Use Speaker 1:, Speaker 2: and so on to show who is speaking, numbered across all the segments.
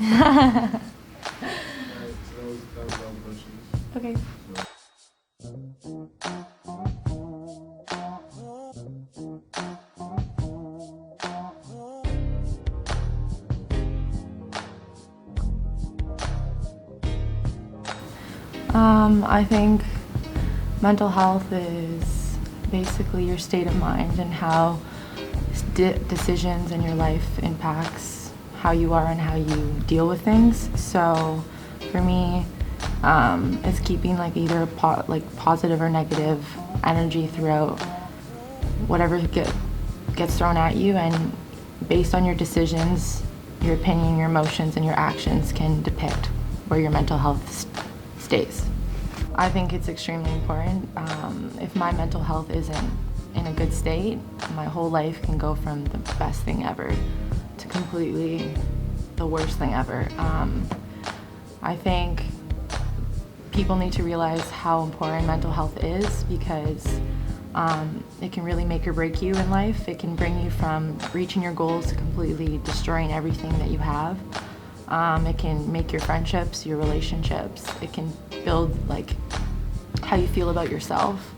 Speaker 1: Alright, so that was all the questions.
Speaker 2: Okay. I think mental health is basically your state of mind and how decisions in your life impacts how you are and how you deal with things. So for me, it's keeping like either positive or negative energy throughout whatever gets thrown at you, and based on your decisions, your opinion, your emotions, and your actions can depict where your mental health stays. I think it's extremely important. If my mental health isn't in a good state, my whole life can go from the best thing ever to completely the worst thing ever. I think people need to realize how important mental health is, because it can really make or break you in life. It can bring you from reaching your goals to completely destroying everything that you have. It can make your friendships, your relationships. It can build like how you feel about yourself.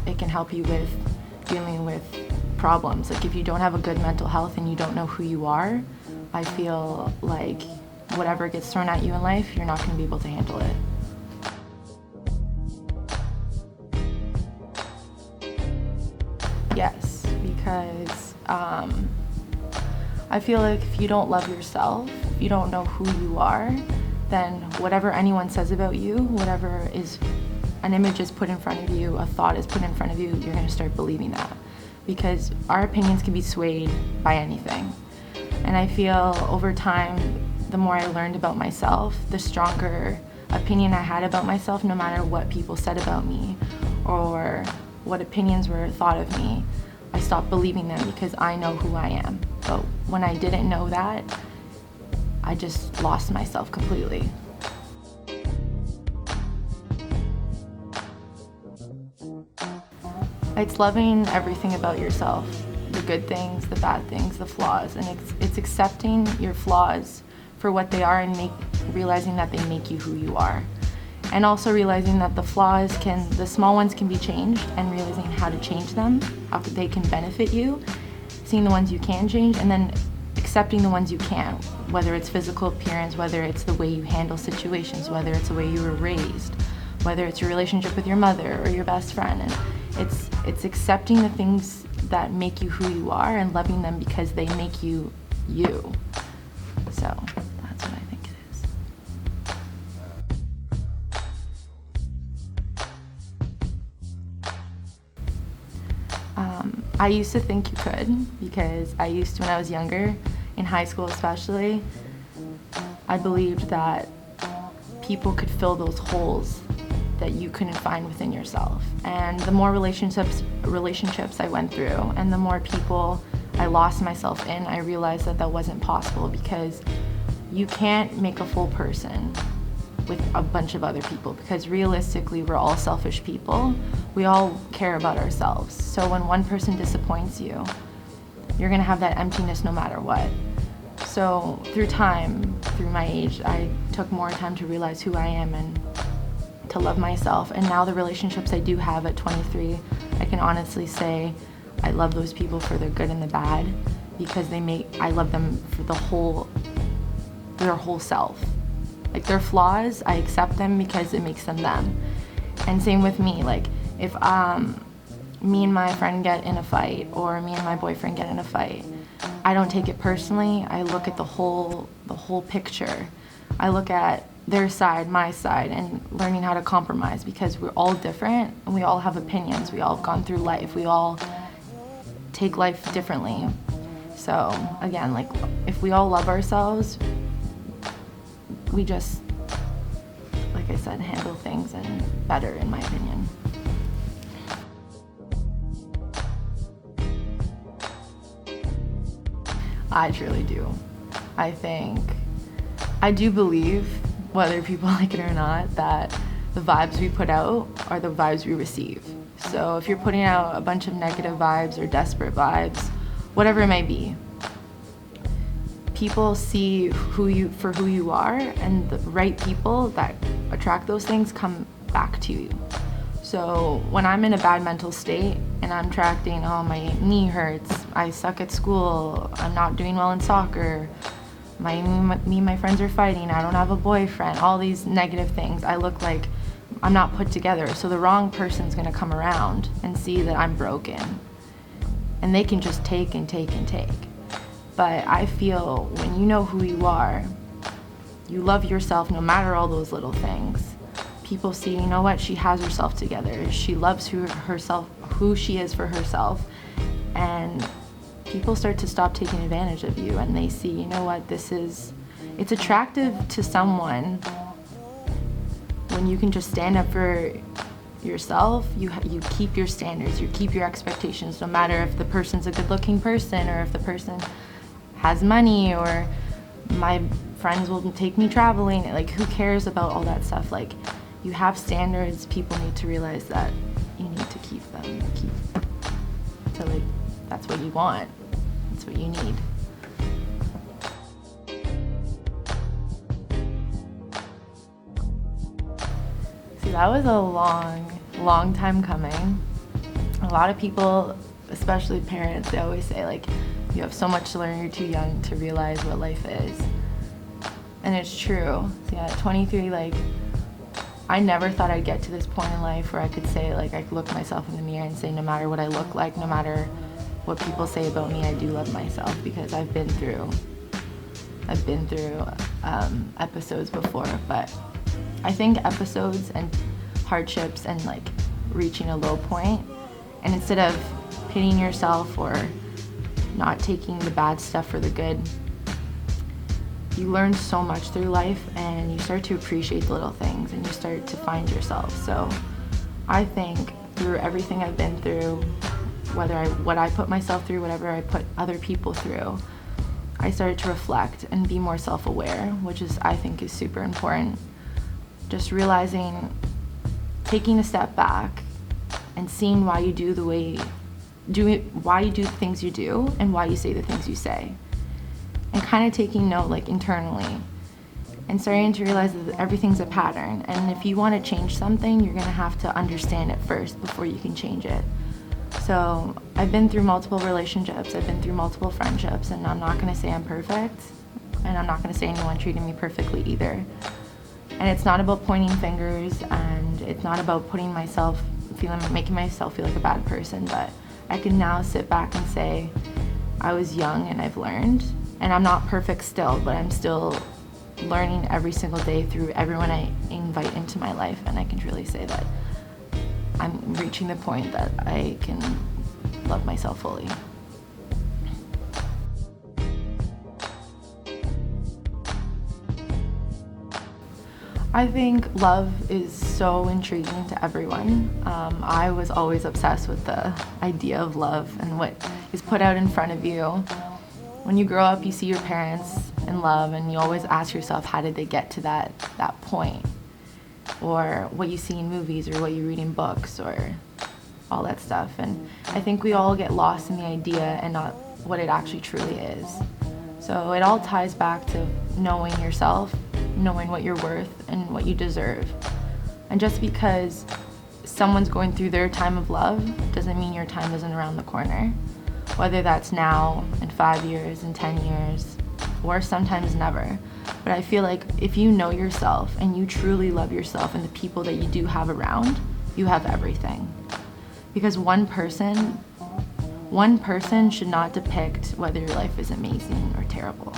Speaker 2: It can help you with dealing with problems. Like if you don't have a good mental health and you don't know who you are, I feel like whatever gets thrown at you in life, you're not going to be able to handle it. Yes, because I feel like if you don't love yourself, if you don't know who you are, then whatever anyone says about you, whatever is an image is put in front of you, a thought is put in front of you, you're going to start believing that. Because our opinions can be swayed by anything. And I feel over time, the more I learned about myself, the stronger opinion I had about myself, no matter what people said about me or what opinions were thought of me. I stopped believing them because I know who I am. But when I didn't know that, I just lost myself completely. It's loving everything about yourself, the good things, the bad things, the flaws, and it's accepting your flaws for what they are and realizing that they make you who you are. And also realizing that the small ones can be changed, and realizing how to change them, how they can benefit you, seeing the ones you can change, and then accepting the ones you can't, whether it's physical appearance, whether it's the way you handle situations, whether it's the way you were raised, whether it's your relationship with your mother or your best friend. And it's accepting the things that make you who you are and loving them because they make you you. So that's what I think it is. I used to think you could, because I used to, when I was younger, in high school especially, I believed that people could fill those holes that you couldn't find within yourself. And the more relationships I went through, and the more people I lost myself in, I realized that that wasn't possible, because you can't make a full person with a bunch of other people, because realistically we're all selfish people. We all care about ourselves. So when one person disappoints you, you're gonna have that emptiness no matter what. So through time, through my age, I took more time to realize who I am and to love myself. And now the relationships I do have at 23, I can honestly say I love those people for their good and the bad, because I love them for their whole self. Like their flaws, I accept them because it makes them them. And same with me, like if me and my friend get in a fight, or me and my boyfriend get in a fight, I don't take it personally. I look at the whole picture. I look at their side, my side, and learning how to compromise, because we're all different and we all have opinions. We all have gone through life. We all take life differently. So again, like if we all love ourselves, we just, like I said, handle things and better, in my opinion. I truly do. I do believe, whether people like it or not, that the vibes we put out are the vibes we receive. So if you're putting out a bunch of negative vibes or desperate vibes, whatever it may be, people see who you are, and the right people that attract those things come back to you. So when I'm in a bad mental state and I'm attracting, oh, my knee hurts, I suck at school, I'm not doing well in soccer, me and my friends are fighting, I don't have a boyfriend, all these negative things, I look like I'm not put together. So the wrong person's gonna come around and see that I'm broken. And they can just take and take and take. But I feel when you know who you are, you love yourself no matter all those little things. People see, you know what, she has herself together. She loves who she is for herself. And people start to stop taking advantage of you, and they see, you know what, it's attractive to someone when you can just stand up for yourself. You keep your standards, you keep your expectations, no matter if the person's a good-looking person or if the person has money, or my friends will take me traveling. Like, who cares about all that stuff? Like, you have standards. People need to realize that you need to keep them. So like, that's what you want. That's what you need. See, that was a long time coming. A lot of people, especially parents, they always say, like, you have so much to learn, you're too young to realize what life is. And it's true. So yeah, at 23, like, I never thought I'd get to this point in life where I could say, like, I could look myself in the mirror and say, no matter what I look like, no matter what people say about me, I do love myself, because I've been through episodes before. But I think episodes and hardships and like reaching a low point, and instead of pitying yourself or not taking the bad stuff for the good, you learn so much through life, and you start to appreciate the little things, and you start to find yourself. So I think through everything I've been through, what I put myself through, whatever I put other people through, I started to reflect and be more self-aware, which I think is super important. Just realizing, taking a step back and seeing why you do why you do the things you do and why you say the things you say. And kind of taking note, like, internally, and starting to realize that everything's a pattern. And if you want to change something, you're going to have to understand it first before you can change it. So I've been through multiple relationships, I've been through multiple friendships, and I'm not going to say I'm perfect, and I'm not going to say anyone treated me perfectly either. And it's not about pointing fingers, and it's not about making myself feel like a bad person, but I can now sit back and say, I was young and I've learned. And I'm not perfect still, but I'm still learning every single day through everyone I invite into my life. And I can really say that I'm reaching the point that I can love myself fully. I think love is so intriguing to everyone. I was always obsessed with the idea of love and what is put out in front of you. When you grow up, you see your parents in love, and you always ask yourself, how did they get to that point? Or what you see in movies, or what you read in books, or all that stuff. And I think we all get lost in the idea and not what it actually truly is. So it all ties back to knowing yourself, knowing what you're worth and what you deserve. And just because someone's going through their time of love doesn't mean your time isn't around the corner. Whether that's now, in 5 years, in 10 years, or sometimes never. But I feel like if you know yourself and you truly love yourself and the people that you do have around, you have everything. Because one person should not depict whether your life is amazing or terrible,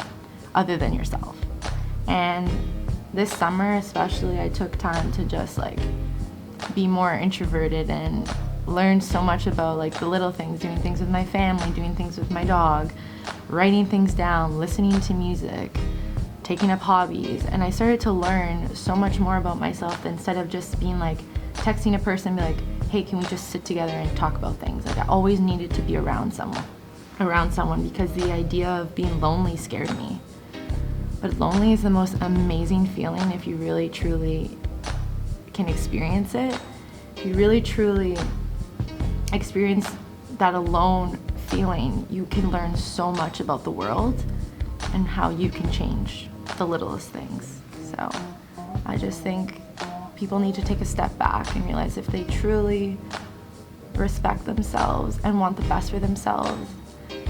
Speaker 2: other than yourself. And this summer especially, I took time to just like be more introverted and learn so much about like the little things, doing things with my family, doing things with my dog, writing things down, listening to music, taking up hobbies. And I started to learn so much more about myself instead of just being like texting a person and be like, hey, can we just sit together and talk about things? Like, I always needed to be around someone because the idea of being lonely scared me. But lonely is the most amazing feeling if you really truly can experience it. If you really truly experience that alone feeling, you can learn so much about the world and how you can change the littlest things. So I just think people need to take a step back and realize if they truly respect themselves and want the best for themselves,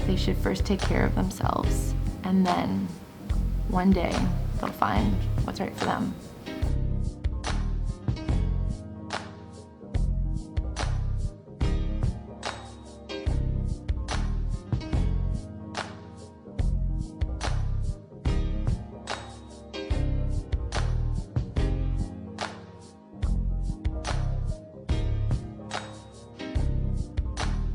Speaker 2: they should first take care of themselves, and then one day they'll find what's right for them.